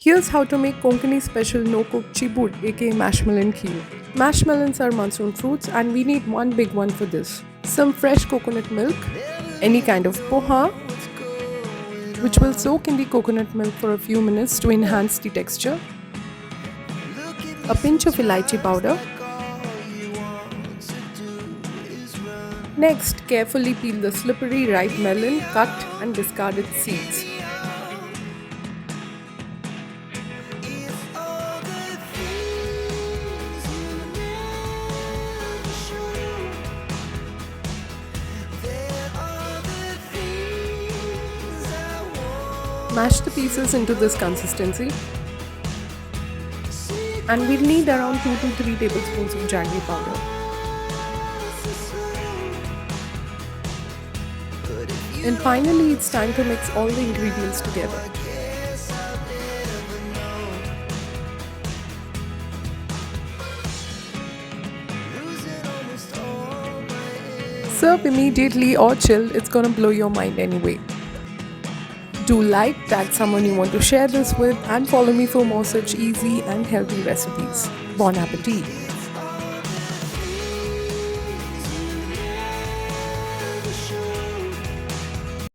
Here's how to make Konkani special no-cook Chibud aka Mashmelon Kheer. Mashmelons are monsoon fruits and we need one big one for this. Some fresh coconut milk, any kind of poha, which will soak in the coconut milk for a few minutes to enhance the texture, a pinch of elaichi powder. Next, carefully peel the slippery ripe melon, cut and discard its seeds. Mash the pieces into this consistency, and we'll need around 2 to 3 tablespoons of jaggery powder. And finally, it's time to mix all the ingredients together. Serve immediately or chill, it's gonna blow your mind anyway. Do like, tag someone you want to share this with, and follow me for more such easy and healthy recipes. Bon appetit!